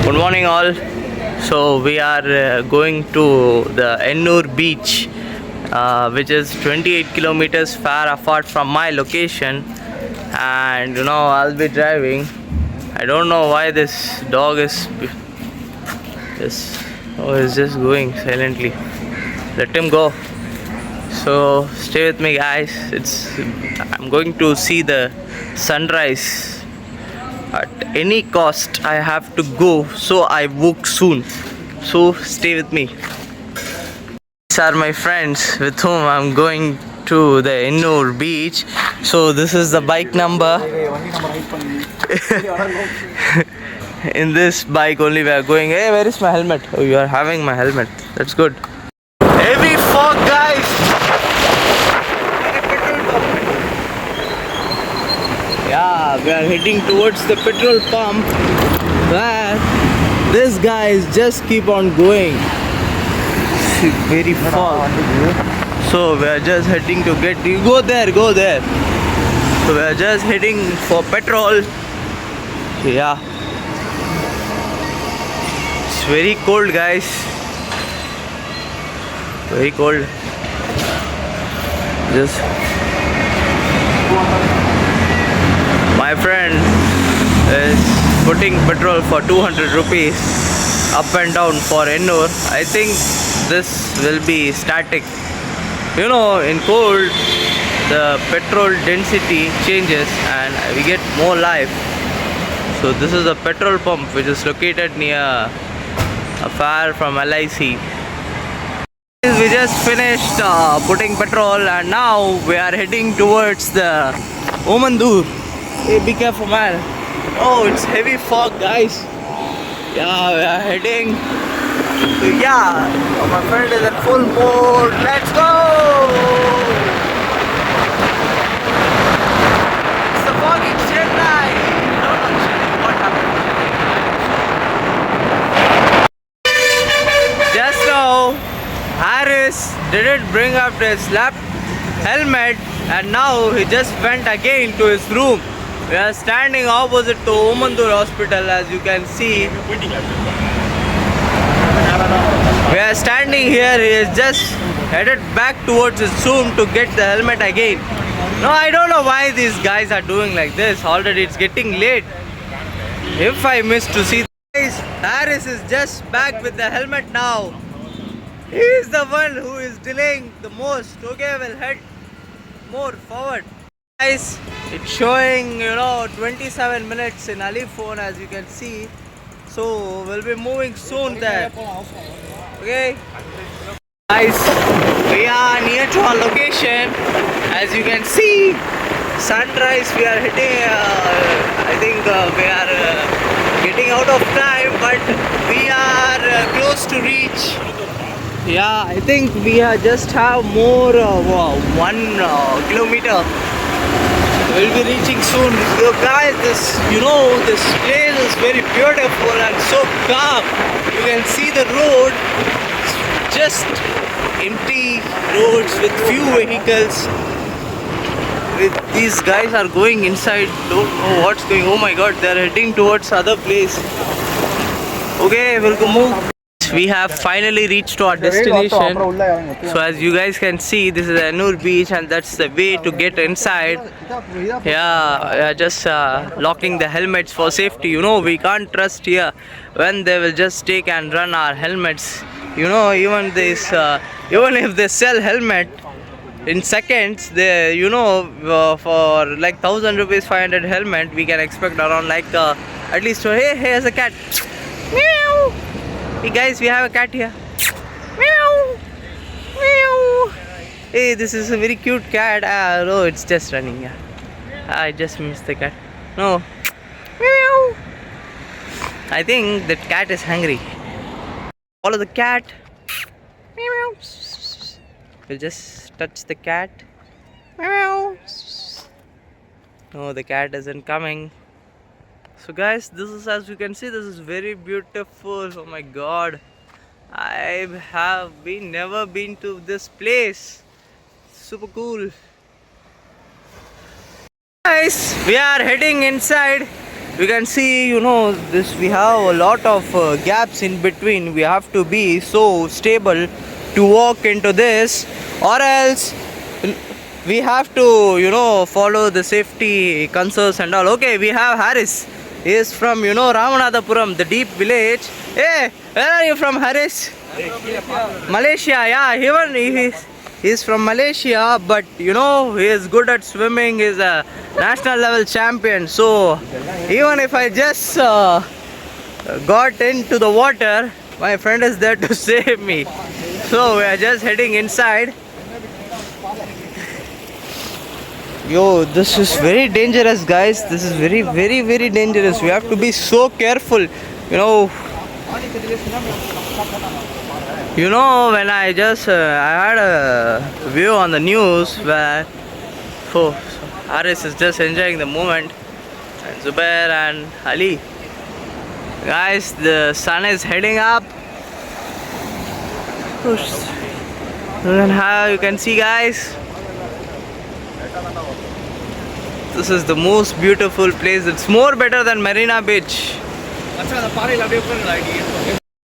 Good morning, all. So we are going to the Ennur beach, which is 28 kilometers far apart from my location, and I'll be driving. I don't know why this dog is just going silently. Let him go. So stay with me, guys. I'm going to see the sunrise. At any cost I have to go, so I book soon. So stay with me. These are my friends with whom I'm going to the Ennur beach. So this is the bike number. In this bike only we are going. Hey, where is my helmet? Oh, you are having my helmet. That's good. Heavy fog, guys. Yeah, we are heading towards the petrol pump where these guys just keep on going. Very far. So we are just heading to get. You go there. So we are just heading for petrol. Yeah. It's very cold, guys. Very cold. Just. My friend is putting petrol for 200 rupees up and down for Ennur. I think this will be static. In cold the petrol density changes and we get more life. So this is a petrol pump which is located near far from LIC. We just finished putting petrol and now we are heading towards the Omandur. Hey, be careful, man. Oh, it's heavy fog, guys. Yeah, we are heading. Yeah, my friend is in full mode. Let's go! It's the fog in Chennai. No, not Chennai. What happened? Just now, Harris didn't bring up his helmet and now he just went again to his room. We are standing opposite to Omandur Hospital, as you can see. We are standing here. He is just headed back towards his room to get the helmet again. No, I don't know why these guys are doing like this. Already it's getting late. If I miss to see guys, Harris is just back with the helmet now. He is the one who is delaying the most. Okay, we'll head more forward. Guys, it's showing 27 minutes in Ali phone, as you can see. So we'll be moving soon there. Okay guys, we are near to our location. As you can see, sunrise. We are hitting I think we are getting out of time, but we are close to reach. Yeah, I think we just have more 1 kilometer. We'll be reaching soon. So guys, this place is very beautiful and so calm. You can see the road, just empty roads with few vehicles. These guys are going inside. Don't know what's going. Oh my God, they're heading towards other place. Okay, we'll go move. We have finally reached our destination. So as you guys can see, this is Ennur beach and that's the way to get inside. Yeah, just locking the helmets for safety. We can't trust here when they will just take and run our helmets. Even this even if they sell helmet in seconds, they for like 1,000 rupees 500 helmet, we can expect around like at least. Hey, here's a cat. Meow. Hey guys, we have a cat here. Meow. Meow. Hey, this is a very cute cat. No, it's just running. Yeah, I just missed the cat. No. Meow. I think that cat is hungry. Follow the cat. Meow. We'll just touch the cat. Meow. No, the cat isn't coming. So guys, this is, as you can see, this is very beautiful. Oh my God, I have never been to this place. Super cool. Guys, we are heading inside. You can see, you know, this we have a lot of gaps in between. We have to be so stable to walk into this, or else we have to, you know, follow the safety concerns and all. Okay, we have Harris. He is from, you know, Ramanathapuram, the deep village. Hey, where are you from, Harris? Malaysia. Yeah, even he's from Malaysia, but you know, he is good at swimming. He's a national level champion. So even if I just got into the water, my friend is there to save me. So we are just heading inside. Yo, this is very dangerous, guys. This is very, very, very dangerous. We have to be so careful. You know, when I just I had a view on the news where Haris is just enjoying the moment, and Zubair and Ali. Guys, the sun is heading up. And how you can see, guys, this is the most beautiful place. It's more better than Marina Beach.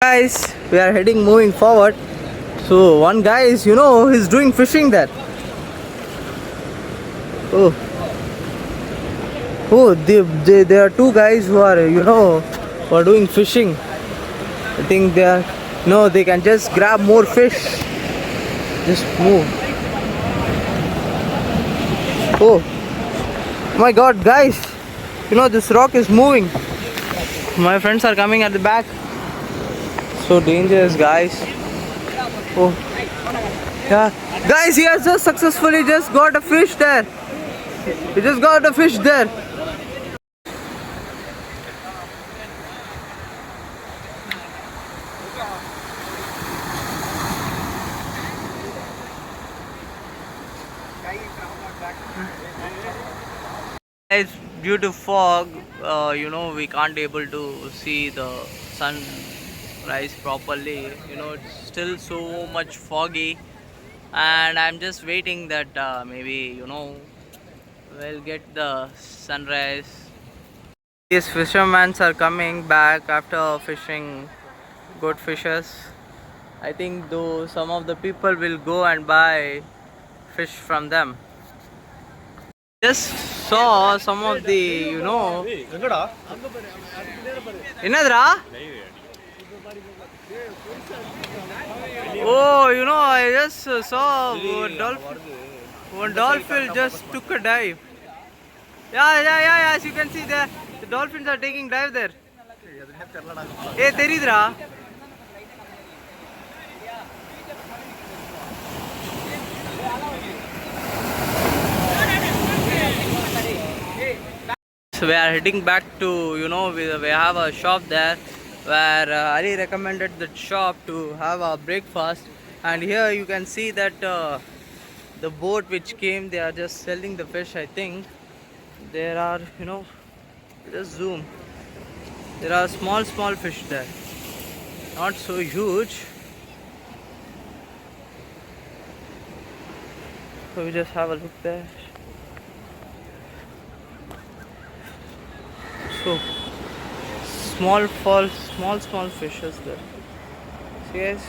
Guys, we are moving forward. So one guy is, you know, he's doing fishing there. There are two guys who are, you know, who are doing fishing. I think they are, no, they can just grab more fish. Just move. Oh my God, guys, you know, this rock is moving. My friends are coming at the back. So dangerous, guys. Oh yeah, guys, he has just successfully just got a fish there. He just got a fish there. It's due to fog, you know, we can't able to see the sunrise properly. You know, it's still so much foggy, and I'm just waiting that maybe, you know, we'll get the sunrise. These fishermen are coming back after fishing good fishes. I think though some of the people will go and buy fish from them. Just saw some of the, you know, Inadra? Oh, you know, I just saw one dolphin just took a dive. Yeah, as you can see there, the dolphins are taking dive there. Hey, teridra? So we are heading back to, you know, we have a shop there where Ali recommended that shop to have a breakfast, and here you can see that the boat which came, they are just selling the fish. I think there are, you know, just zoom, there are small fish there, not so huge. So we just have a look there. So small fishes there. So yes.